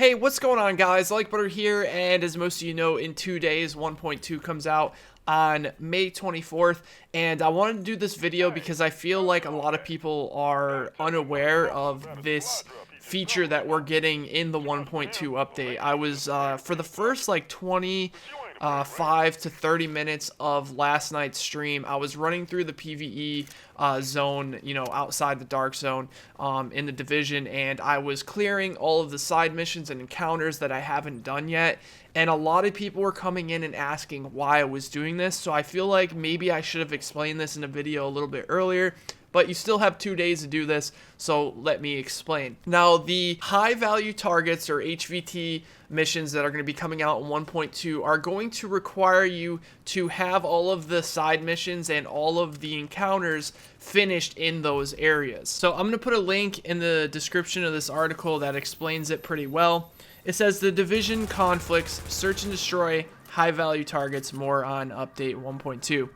Hey, what's going on, guys? Like Butter here, and as most of you know, in 2 days, 1.2 comes out on May 24th, and I wanted to do this video because I feel like a lot of people are unaware of this feature that we're getting in the 1.2 update. I was, for the first, 5 to 30 minutes of last night's stream, I was running through the PvE zone, outside the dark zone in the division, and I was clearing all of the side missions and encounters that I haven't done yet. And a lot of people were coming in and asking why I was doing this, so I feel like maybe I should have explained this in a video a little bit earlier. But you still have 2 days to do this, so let me explain. Now, the high value targets, or HVT missions, that are going to be coming out in 1.2 are going to require you to have all of the side missions and all of the encounters finished in those areas. So I'm going to put a link in the description of this article that explains it pretty well. It says the Division conflicts, search and destroy high value targets, more on update 1.2.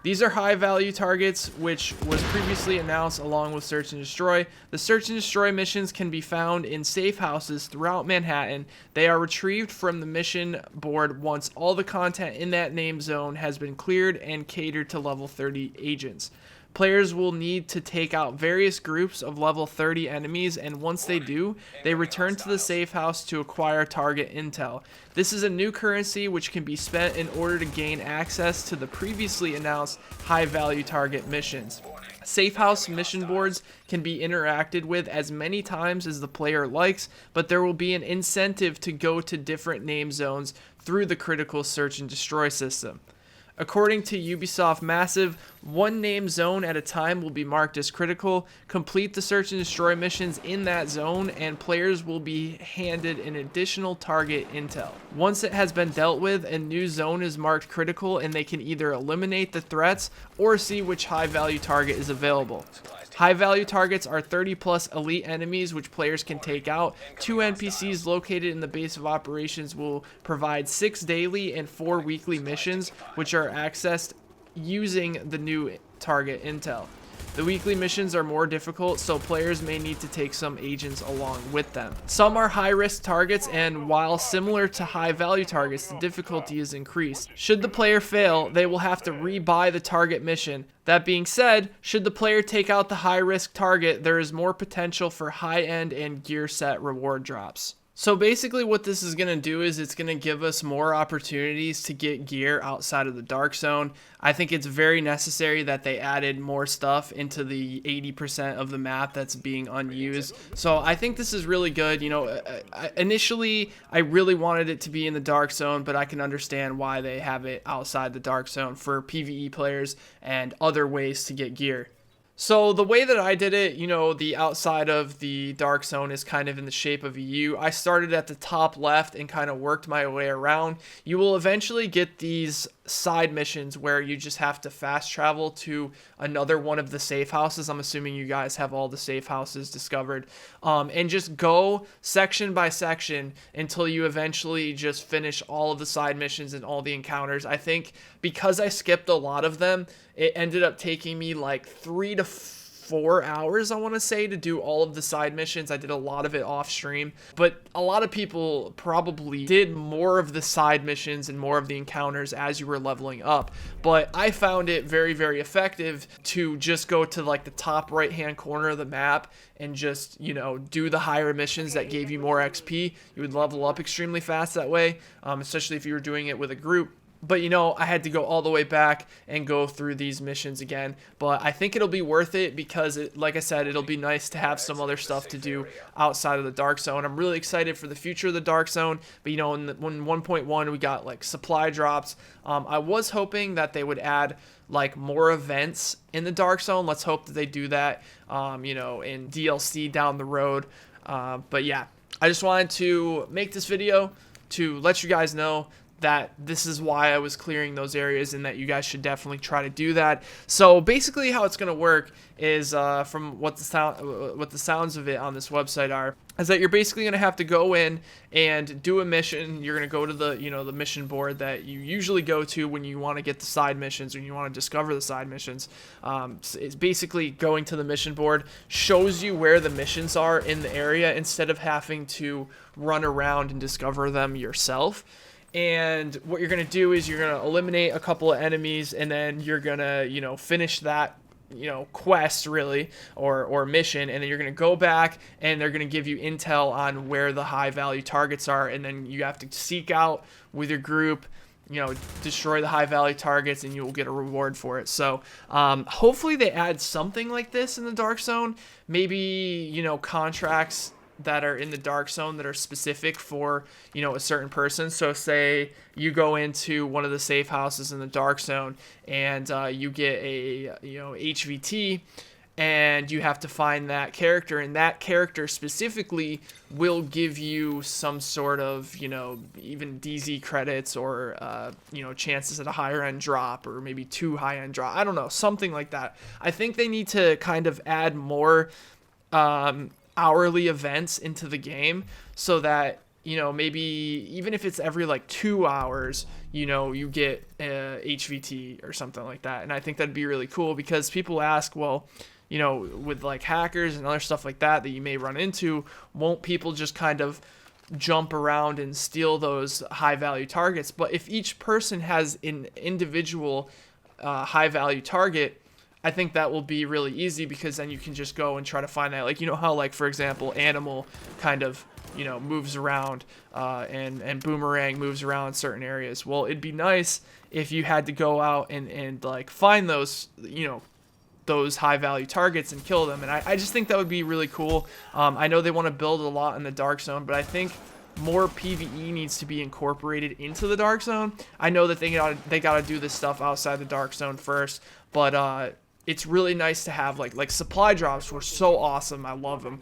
These are high value targets, which was previously announced along with Search and Destroy. The Search and Destroy missions can be found in safe houses throughout Manhattan. They are retrieved from the mission board once all the content in that name zone has been cleared and catered to level 30 agents. Players will need to take out various groups of level 30 enemies, and once they do, they return to the safe house to acquire target intel. This is a new currency which can be spent in order to gain access to the previously announced high value target missions. Safe house mission boards can be interacted with as many times as the player likes, but there will be an incentive to go to different name zones through the critical search and destroy system. According to Ubisoft Massive, one name zone at a time will be marked as critical. Complete the search and destroy missions in that zone, and players will be handed an additional target intel. Once it has been dealt with, a new zone is marked critical, and they can either eliminate the threats or see which high value target is available. High value targets are 30 plus elite enemies which players can take out. 2 NPCs located in the base of operations will provide 6 daily and 4 weekly missions which are accessed using the new target intel. The weekly missions are more difficult, so players may need to take some agents along with them. Some are high-risk targets, and while similar to high-value targets, the difficulty is increased. Should the player fail, they will have to re-buy the target mission. That being said, should the player take out the high-risk target, there is more potential for high-end and gear set reward drops. So basically what this is going to do is it's going to give us more opportunities to get gear outside of the dark zone. I think it's very necessary that they added more stuff into the 80% of the map that's being unused. So I think this is really good. Initially I really wanted it to be in the dark zone, but I can understand why they have it outside the dark zone for PvE players and other ways to get gear. So the way that I did it, the outside of the dark zone is kind of in the shape of a U. I started at the top left and kind of worked my way around. You will eventually get these side missions where you just have to fast travel to another one of the safe houses. I'm assuming you guys have all the safe houses discovered, and just go section by section until you eventually just finish all of the side missions and all the encounters. I think because I skipped a lot of them, it ended up taking me like 3 to 4 hours, I want to say, to do all of the side missions. I did a lot of it off stream, but a lot of people probably did more of the side missions and more of the encounters as you were leveling up. But I found it very, very effective to just go to like the top right hand corner of the map and just, do the higher missions that gave you more XP. You would level up extremely fast that way, especially if you were doing it with a group. But I had to go all the way back and go through these missions again. But I think it'll be worth it because, like I said, it'll be nice to have some other stuff to do outside of the dark zone. I'm really excited for the future of the dark zone. But in 1.1 we got like supply drops. I was hoping that they would add like more events in the dark zone. Let's hope that they do that, in DLC down the road. But yeah, I just wanted to make this video to let you guys know that this is why I was clearing those areas and that you guys should definitely try to do that. So basically how it's going to work is from what the sounds of it on this website are, is that you're basically going to have to go in and do a mission. You're going to go to the, the mission board that you usually go to when you want to get the side missions, when you want to discover the side missions. So it's basically going to the mission board, shows you where the missions are in the area instead of having to run around and discover them yourself. And what you're going to do is you're going to eliminate a couple of enemies, and then you're going to, finish that, quest really, or mission, and then you're going to go back and they're going to give you intel on where the high value targets are, and then you have to seek out with your group, destroy the high value targets, and you will get a reward for it. So hopefully they add something like this in the Dark Zone, maybe, contracts that are in the Dark Zone that are specific for, a certain person. So say you go into one of the safe houses in the Dark Zone and you get a, HVT, and you have to find that character, and that character specifically will give you some sort of, even DZ credits or, chances at a higher end drop, or maybe 2 high end drop. I don't know, something like that. I think they need to kind of add more, hourly events into the game so that, maybe even if it's every like 2 hours, you get HVT or something like that. And I think that'd be really cool, because people ask, well, with like hackers and other stuff like that you may run into, won't people just kind of jump around and steal those high value targets? But if each person has an individual high value target, I think that will be really easy, because then you can just go and try to find that. Like, how, like, for example, Animal kind of, moves around, and Boomerang moves around certain areas. Well, it'd be nice if you had to go out and like, find those, those high value targets and kill them. And I just think that would be really cool. I know they want to build a lot in the Dark Zone, but I think more PvE needs to be incorporated into the Dark Zone. I know that they gotta do this stuff outside the Dark Zone first, but it's really nice to have like supply drops were so awesome. I love them.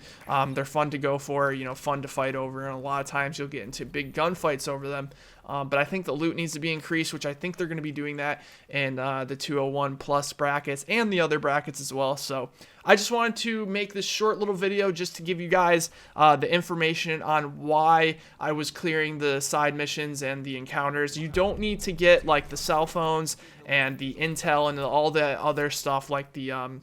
They're fun to go for, fun to fight over, and a lot of times you'll get into big gunfights over them. But I think the loot needs to be increased, which I think they're going to be doing that in the 201 plus brackets and the other brackets as well. So I just wanted to make this short little video just to give you guys the information on why I was clearing the side missions and the encounters. You don't need to get like the cell phones and the intel and all the other stuff like the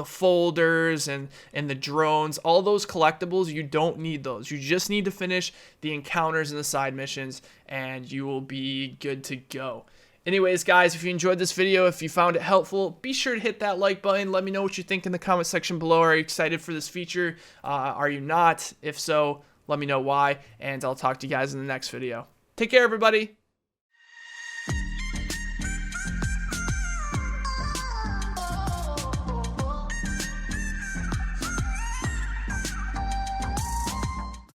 folders and the drones. All those collectibles, you don't need those. You just need to finish the encounters and the side missions, and you will be good to go. Anyways, guys, if you enjoyed this video, if you found it helpful, be sure to hit that like button. Let me know what you think in the comment section below. Are you excited for this feature? Are you not? If so, let me know why, and I'll talk to you guys in the next video. Take care, everybody.